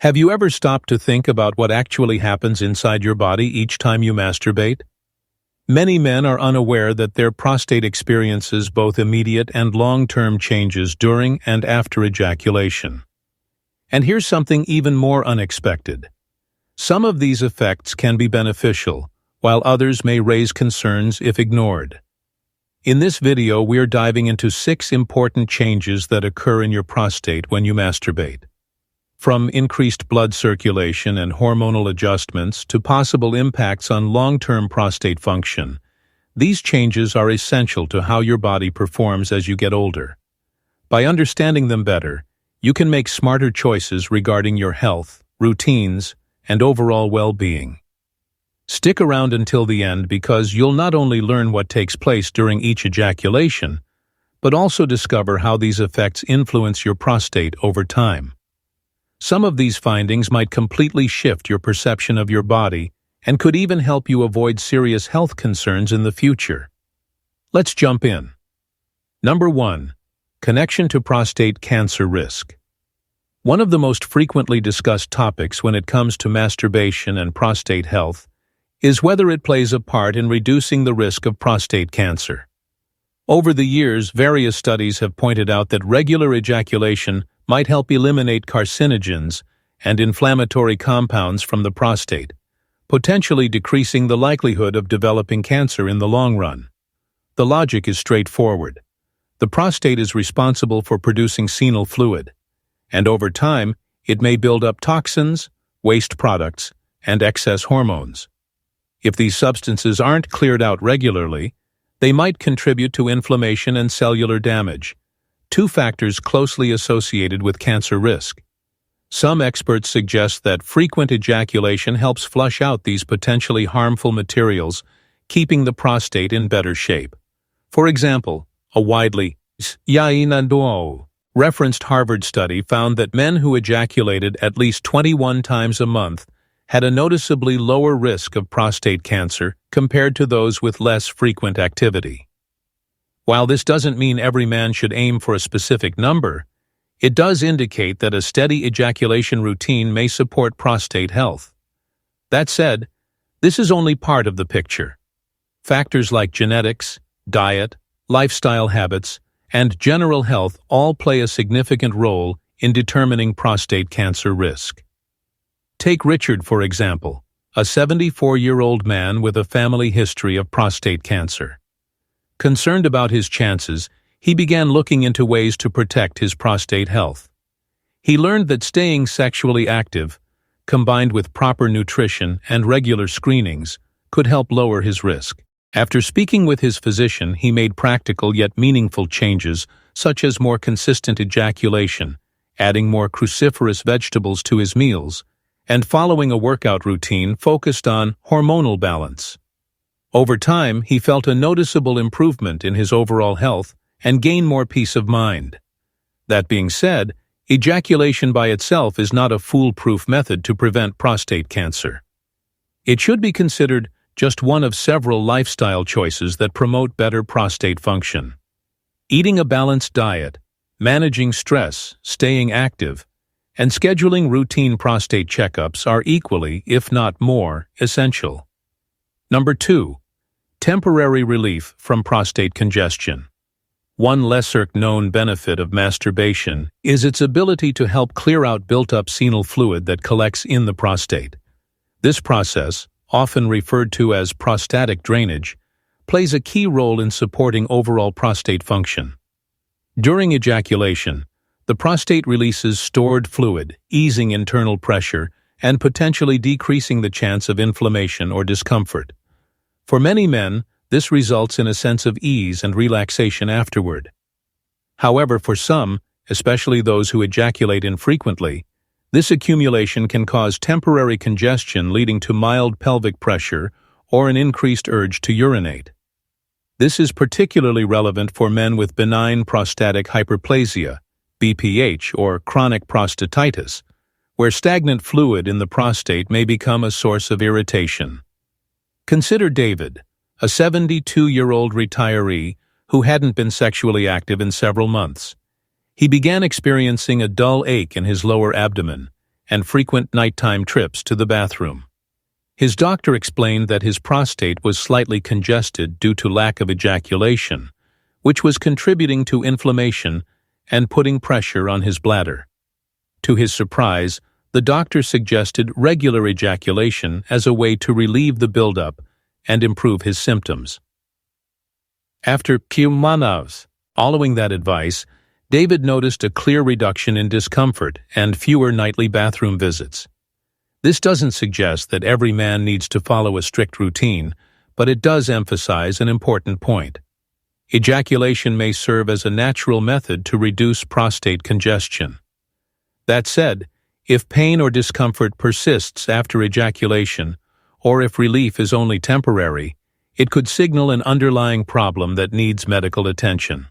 Have you ever stopped to think about what actually happens inside your body each time you masturbate? Many men are unaware that their prostate experiences both immediate and long-term changes during and after ejaculation. And here's something even more unexpected. Some of these effects can be beneficial, while others may raise concerns if ignored. In this video, we're diving into 6 important changes that occur in your prostate when you masturbate. From increased blood circulation and hormonal adjustments to possible impacts on long-term prostate function, these changes are essential to how your body performs as you get older. By understanding them better, you can make smarter choices regarding your health, routines, and overall well-being. Stick around until the end because you'll not only learn what takes place during each ejaculation, but also discover how these effects influence your prostate over time. Some of these findings might completely shift your perception of your body and could even help you avoid serious health concerns in the future. Let's jump in. Number 1. Connection to prostate cancer risk. One of the most frequently discussed topics when it comes to masturbation and prostate health is whether it plays a part in reducing the risk of prostate cancer. Over the years, various studies have pointed out that regular ejaculation might help eliminate carcinogens and inflammatory compounds from the prostate, potentially decreasing the likelihood of developing cancer in the long run. The logic is straightforward. The prostate is responsible for producing seminal fluid, and over time, it may build up toxins, waste products, and excess hormones. If these substances aren't cleared out regularly, they might contribute to inflammation and cellular damage, 2 factors closely associated with cancer risk. Some experts suggest that frequent ejaculation helps flush out these potentially harmful materials, keeping the prostate in better shape. For example, a widely referenced Harvard study found that men who ejaculated at least 21 times a month had a noticeably lower risk of prostate cancer compared to those with less frequent activity. While this doesn't mean every man should aim for a specific number, it does indicate that a steady ejaculation routine may support prostate health. That said, this is only part of the picture. Factors like genetics, diet, lifestyle habits, and general health all play a significant role in determining prostate cancer risk. Take Richard, for example, a 74-year-old man with a family history of prostate cancer. Concerned about his chances, he began looking into ways to protect his prostate health. He learned that staying sexually active, combined with proper nutrition and regular screenings, could help lower his risk. After speaking with his physician, he made practical yet meaningful changes, such as more consistent ejaculation, adding more cruciferous vegetables to his meals, and following a workout routine focused on hormonal balance. Over time, he felt a noticeable improvement in his overall health and gained more peace of mind. That being said, ejaculation by itself is not a foolproof method to prevent prostate cancer. It should be considered just one of several lifestyle choices that promote better prostate function. Eating a balanced diet, managing stress, staying active, and scheduling routine prostate checkups are equally, if not more, essential. Number 2. Temporary relief from prostate congestion. One lesser-known benefit of masturbation is its ability to help clear out built-up seminal fluid that collects in the prostate. This process, often referred to as prostatic drainage, plays a key role in supporting overall prostate function. During ejaculation, the prostate releases stored fluid, easing internal pressure and potentially decreasing the chance of inflammation or discomfort. For many men, this results in a sense of ease and relaxation afterward. However, for some, especially those who ejaculate infrequently, this accumulation can cause temporary congestion leading to mild pelvic pressure or an increased urge to urinate. This is particularly relevant for men with benign prostatic hyperplasia, BPH, or chronic prostatitis, where stagnant fluid in the prostate may become a source of irritation. Consider David, a 72-year-old retiree who hadn't been sexually active in several months. He began experiencing a dull ache in his lower abdomen, and frequent nighttime trips to the bathroom. His doctor explained that his prostate was slightly congested due to lack of ejaculation, which was contributing to inflammation and putting pressure on his bladder. To his surprise, the doctor suggested regular ejaculation as a way to relieve the buildup and improve his symptoms. After months following that advice, David noticed a clear reduction in discomfort and fewer nightly bathroom visits. This doesn't suggest that every man needs to follow a strict routine, but it does emphasize an important point. Ejaculation may serve as a natural method to reduce prostate congestion. That said, if pain or discomfort persists after ejaculation, or if relief is only temporary, it could signal an underlying problem that needs medical attention.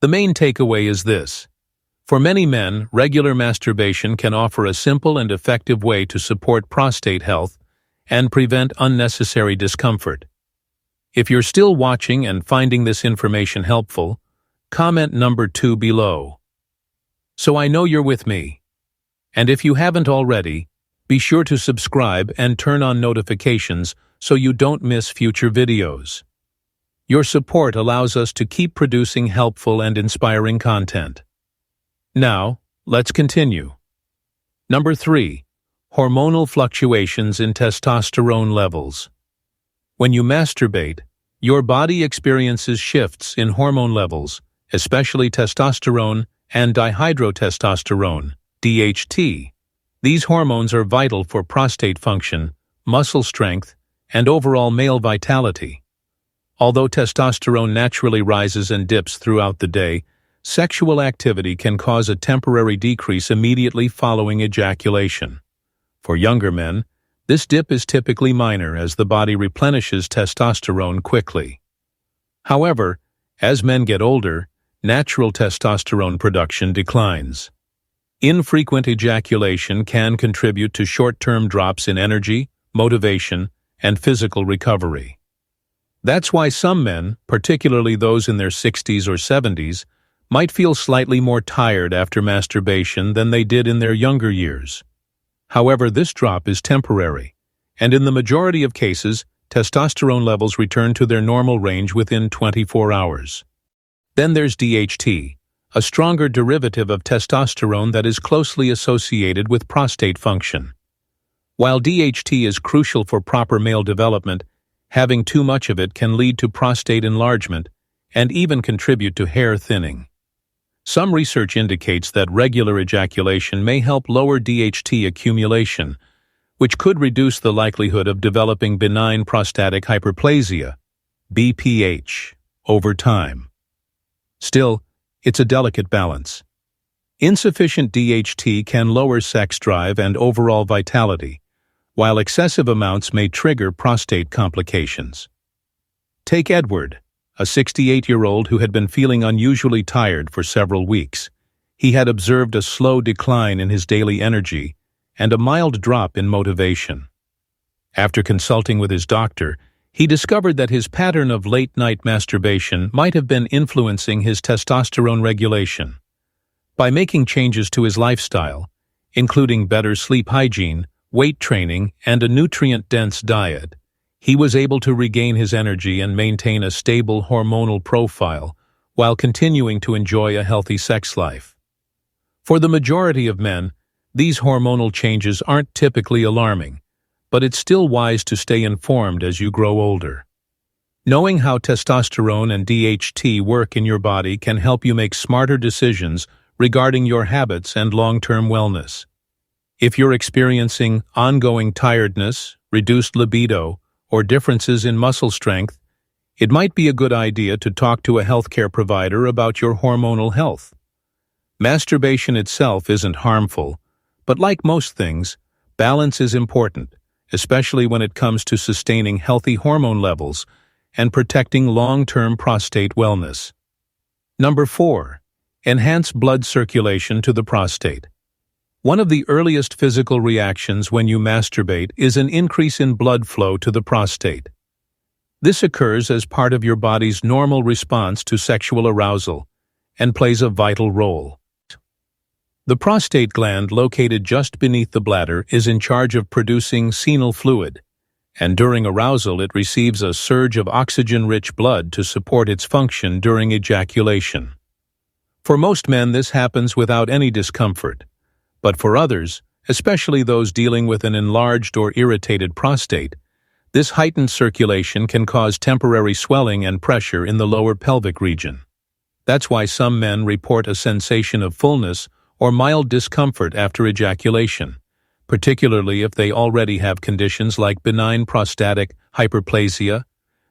The main takeaway is this. For many men, regular masturbation can offer a simple and effective way to support prostate health and prevent unnecessary discomfort. If you're still watching and finding this information helpful, comment number 2 below. So I know you're with me. And if you haven't already, be sure to subscribe and turn on notifications so you don't miss future videos. Your support allows us to keep producing helpful and inspiring content. Now, let's continue. Number 3. Hormonal fluctuations in testosterone levels. When you masturbate, your body experiences shifts in hormone levels, especially testosterone and dihydrotestosterone, DHT. These hormones are vital for prostate function, muscle strength, and overall male vitality. Although testosterone naturally rises and dips throughout the day, sexual activity can cause a temporary decrease immediately following ejaculation. For younger men, this dip is typically minor as the body replenishes testosterone quickly. However, as men get older, natural testosterone production declines. Infrequent ejaculation can contribute to short-term drops in energy, motivation, and physical recovery. That's why some men, particularly those in their 60s or 70s, might feel slightly more tired after masturbation than they did in their younger years. However, this drop is temporary, and in the majority of cases, testosterone levels return to their normal range within 24 hours. Then there's DHT, a stronger derivative of testosterone that is closely associated with prostate function. While DHT is crucial for proper male development, having too much of it can lead to prostate enlargement and even contribute to hair thinning. Some research indicates that regular ejaculation may help lower DHT accumulation, which could reduce the likelihood of developing benign prostatic hyperplasia, BPH, over time. Still, it's a delicate balance. Insufficient DHT can lower sex drive and overall vitality, while excessive amounts may trigger prostate complications. Take Edward, a 68-year-old who had been feeling unusually tired for several weeks. He had observed a slow decline in his daily energy and a mild drop in motivation. After consulting with his doctor, he discovered that his pattern of late-night masturbation might have been influencing his testosterone regulation. By making changes to his lifestyle, including better sleep hygiene, weight training, and a nutrient-dense diet, he was able to regain his energy and maintain a stable hormonal profile while continuing to enjoy a healthy sex life. For the majority of men, these hormonal changes aren't typically alarming, but it's still wise to stay informed as you grow older. Knowing how testosterone and DHT work in your body can help you make smarter decisions regarding your habits and long-term wellness. If you're experiencing ongoing tiredness, reduced libido, or differences in muscle strength, it might be a good idea to talk to a healthcare provider about your hormonal health. Masturbation itself isn't harmful, but like most things, balance is important, especially when it comes to sustaining healthy hormone levels and protecting long-term prostate wellness. Number 4. Enhance blood circulation to the prostate. One of the earliest physical reactions when you masturbate is an increase in blood flow to the prostate. This occurs as part of your body's normal response to sexual arousal and plays a vital role. The prostate gland, located just beneath the bladder, is in charge of producing seminal fluid, and during arousal it receives a surge of oxygen-rich blood to support its function during ejaculation. For most men, this happens without any discomfort, but for others, especially those dealing with an enlarged or irritated prostate, this heightened circulation can cause temporary swelling and pressure in the lower pelvic region. That's why some men report a sensation of fullness or mild discomfort after ejaculation, particularly if they already have conditions like benign prostatic hyperplasia,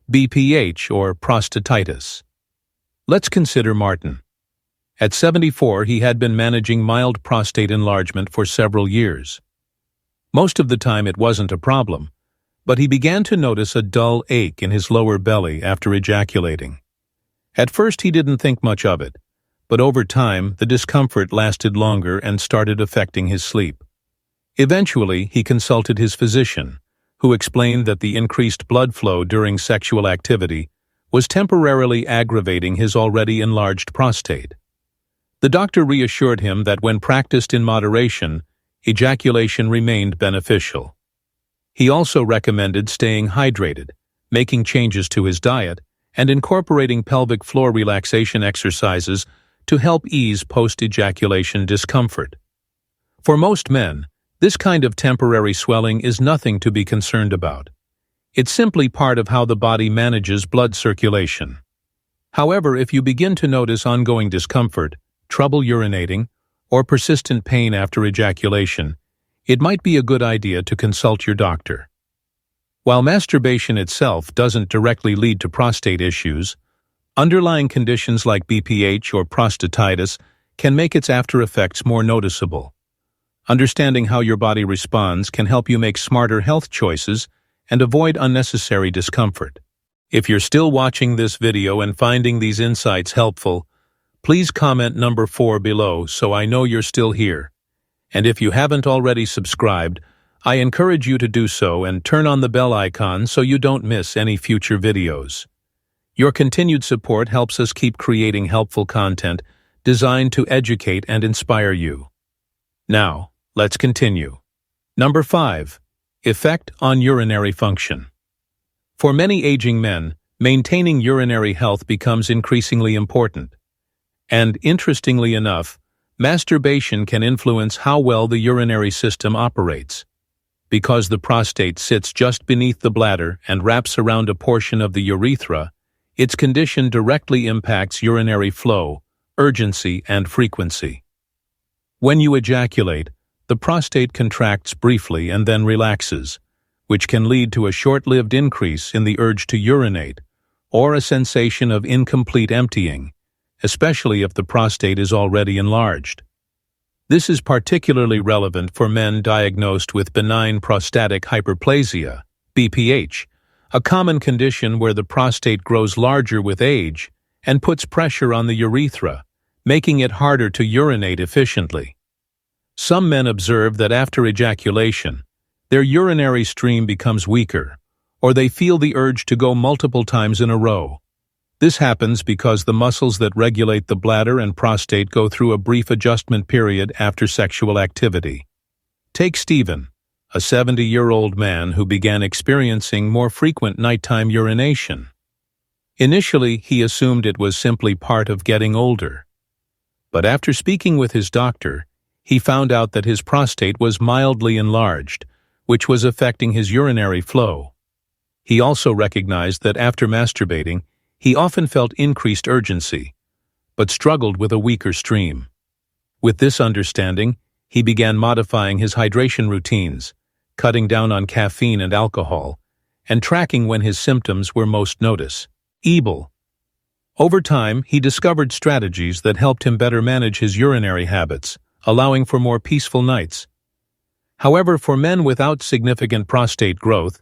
BPH, or prostatitis. Let's consider Martin. At 74, he had been managing mild prostate enlargement for several years. Most of the time it wasn't a problem, but he began to notice a dull ache in his lower belly after ejaculating. At first he didn't think much of it, but over time the discomfort lasted longer and started affecting his sleep. Eventually, he consulted his physician, who explained that the increased blood flow during sexual activity was temporarily aggravating his already enlarged prostate. The doctor reassured him that when practiced in moderation, ejaculation remained beneficial. He also recommended staying hydrated, making changes to his diet, and incorporating pelvic floor relaxation exercises to help ease post-ejaculation discomfort. For most men, this kind of temporary swelling is nothing to be concerned about. It's simply part of how the body manages blood circulation. However, if you begin to notice ongoing discomfort, trouble urinating, or persistent pain after ejaculation, it might be a good idea to consult your doctor. While masturbation itself doesn't directly lead to prostate issues, underlying conditions like BPH or prostatitis can make its after effects more noticeable. Understanding how your body responds can help you make smarter health choices and avoid unnecessary discomfort. If you're still watching this video and finding these insights helpful, please comment number 4 below so I know you're still here. And if you haven't already subscribed, I encourage you to do so and turn on the bell icon so you don't miss any future videos. Your continued support helps us keep creating helpful content designed to educate and inspire you. Now, let's continue. Number 5. Effect on urinary function. For many aging men, maintaining urinary health becomes increasingly important. And interestingly enough, masturbation can influence how well the urinary system operates. Because the prostate sits just beneath the bladder and wraps around a portion of the urethra, its condition directly impacts urinary flow, urgency, and frequency. When you ejaculate, the prostate contracts briefly and then relaxes, which can lead to a short-lived increase in the urge to urinate or a sensation of incomplete emptying, especially if the prostate is already enlarged. This is particularly relevant for men diagnosed with benign prostatic hyperplasia, BPH, a common condition where the prostate grows larger with age and puts pressure on the urethra, making it harder to urinate efficiently. Some men observe that after ejaculation, their urinary stream becomes weaker, or they feel the urge to go multiple times in a row. This happens because the muscles that regulate the bladder and prostate go through a brief adjustment period after sexual activity. Take Stephen, a 70-year-old man who began experiencing more frequent nighttime urination. Initially, he assumed it was simply part of getting older. But after speaking with his doctor, he found out that his prostate was mildly enlarged, which was affecting his urinary flow. He also recognized that after masturbating, he often felt increased urgency, but struggled with a weaker stream. With this understanding, he began modifying his hydration routines, cutting down on caffeine and alcohol, and tracking when his symptoms were most noticeable. Over time, he discovered strategies that helped him better manage his urinary habits, allowing for more peaceful nights. However, for men without significant prostate growth,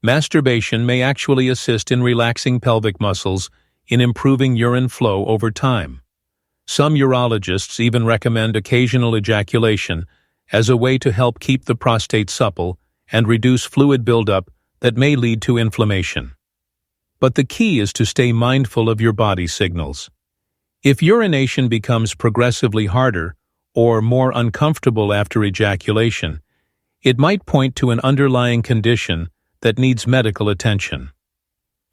masturbation may actually assist in relaxing pelvic muscles in improving urine flow over time. Some urologists even recommend occasional ejaculation as a way to help keep the prostate supple and reduce fluid buildup that may lead to inflammation. But the key is to stay mindful of your body signals. If urination becomes progressively harder or more uncomfortable after ejaculation, it might point to an underlying condition that needs medical attention.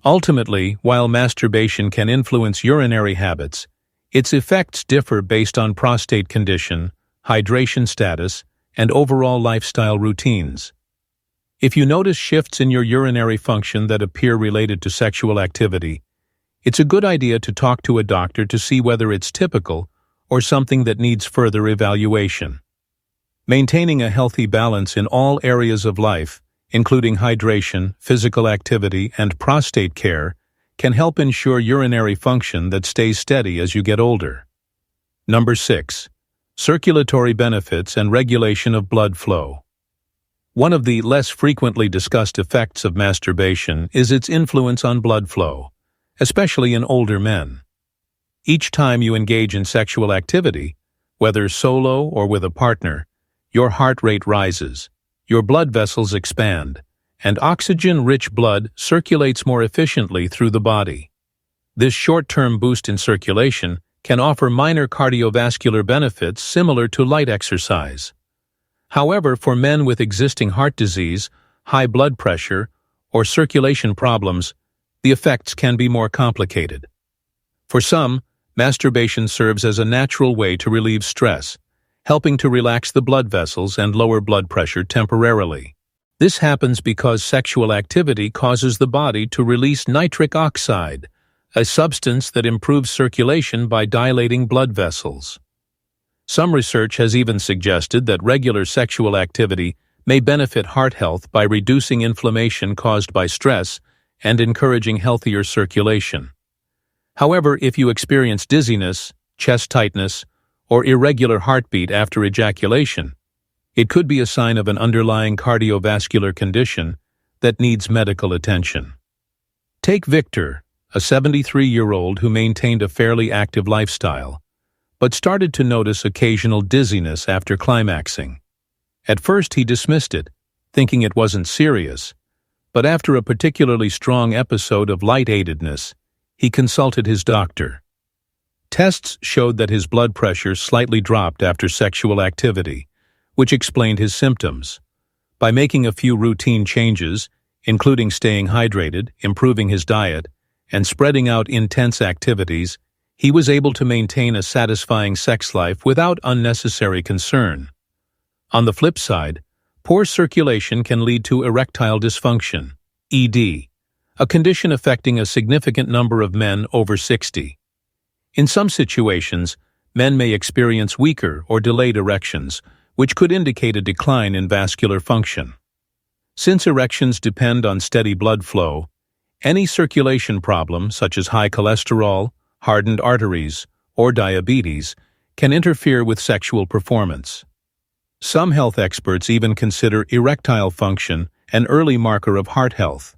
Ultimately, while masturbation can influence urinary habits, its effects differ based on prostate condition, hydration status, and overall lifestyle routines. If you notice shifts in your urinary function that appear related to sexual activity, it's a good idea to talk to a doctor to see whether it's typical or something that needs further evaluation. Maintaining a healthy balance in all areas of life, including hydration, physical activity, and prostate care, can help ensure urinary function that stays steady as you get older. Number 6. Circulatory benefits and regulation of blood flow. One of the less frequently discussed effects of masturbation is its influence on blood flow, especially in older men. Each time you engage in sexual activity, whether solo or with a partner, your heart rate rises, your blood vessels expand, and oxygen-rich blood circulates more efficiently through the body. This short-term boost in circulation can offer minor cardiovascular benefits similar to light exercise. However, for men with existing heart disease, high blood pressure, or circulation problems, the effects can be more complicated. For some, masturbation serves as a natural way to relieve stress, helping to relax the blood vessels and lower blood pressure temporarily. This happens because sexual activity causes the body to release nitric oxide, a substance that improves circulation by dilating blood vessels. Some research has even suggested that regular sexual activity may benefit heart health by reducing inflammation caused by stress and encouraging healthier circulation. However, if you experience dizziness, chest tightness, or irregular heartbeat after ejaculation, it could be a sign of an underlying cardiovascular condition that needs medical attention. Take Victor, a 73-year-old who maintained a fairly active lifestyle, but started to notice occasional dizziness after climaxing. At first he dismissed it, thinking it wasn't serious, but after a particularly strong episode of lightheadedness, he consulted his doctor. Tests showed that his blood pressure slightly dropped after sexual activity, which explained his symptoms. By making a few routine changes, including staying hydrated, improving his diet, and spreading out intense activities, he was able to maintain a satisfying sex life without unnecessary concern. On the flip side, poor circulation can lead to erectile dysfunction, ED, a condition affecting a significant number of men over 60. In some situations, men may experience weaker or delayed erections, which could indicate a decline in vascular function. Since erections depend on steady blood flow, any circulation problem, such as high cholesterol, hardened arteries, or diabetes, can interfere with sexual performance. Some health experts even consider erectile function an early marker of heart health,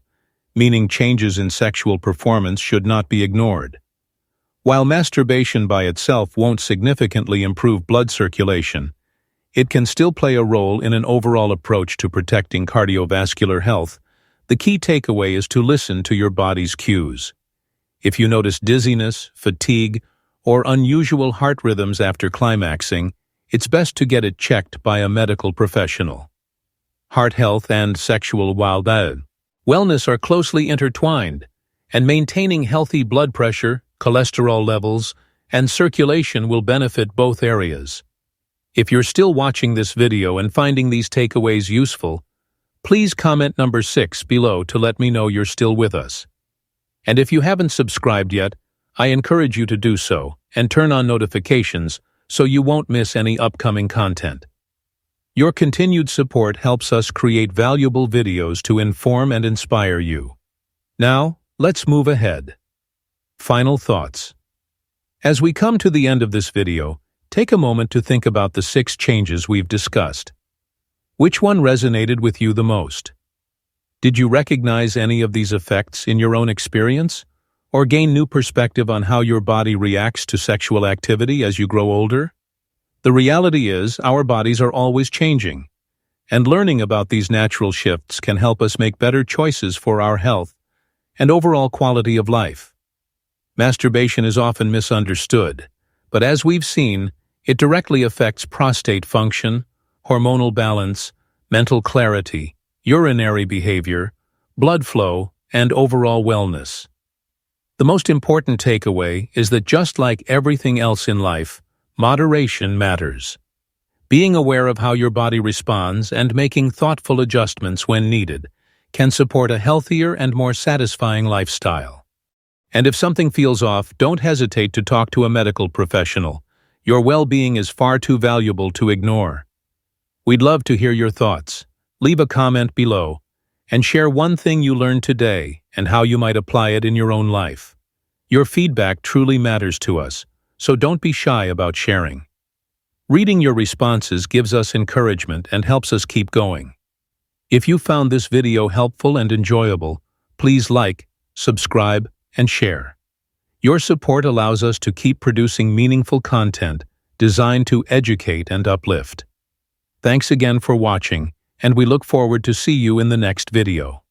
meaning changes in sexual performance should not be ignored. While masturbation by itself won't significantly improve blood circulation, it can still play a role in an overall approach to protecting cardiovascular health. The key takeaway is to listen to your body's cues. If you notice dizziness, fatigue, or unusual heart rhythms after climaxing, it's best to get it checked by a medical professional. Heart health and sexual wellness are closely intertwined, and maintaining healthy blood pressure, cholesterol levels, and circulation will benefit both areas. If you're still watching this video and finding these takeaways useful, please comment number 6 below to let me know you're still with us. And if you haven't subscribed yet, I encourage you to do so and turn on notifications so you won't miss any upcoming content. Your continued support helps us create valuable videos to inform and inspire you. Now, let's move ahead. Final thoughts. As we come to the end of this video, take a moment to think about the 6 changes we've discussed. Which one resonated with you the most? Did you recognize any of these effects in your own experience, or gain new perspective on how your body reacts to sexual activity as you grow older? The reality is, our bodies are always changing, and learning about these natural shifts can help us make better choices for our health and overall quality of life. Masturbation is often misunderstood, but as we've seen, It directly affects prostate function, hormonal balance, mental clarity, urinary behavior, blood flow, and overall wellness. The most important takeaway is that just like everything else in life, moderation matters. Being aware of how your body responds and making thoughtful adjustments when needed can support a healthier and more satisfying lifestyle. And if something feels off, don't hesitate to talk to a medical professional. Your well-being is far too valuable to ignore. We'd love to hear your thoughts. Leave a comment below and share one thing you learned today and how you might apply it in your own life. Your feedback truly matters to us, so don't be shy about sharing. Reading your responses gives us encouragement and helps us keep going. If you found this video helpful and enjoyable, please like, subscribe, and share. Your support allows us to keep producing meaningful content designed to educate and uplift. Thanks again for watching, and we look forward to see you in the next video.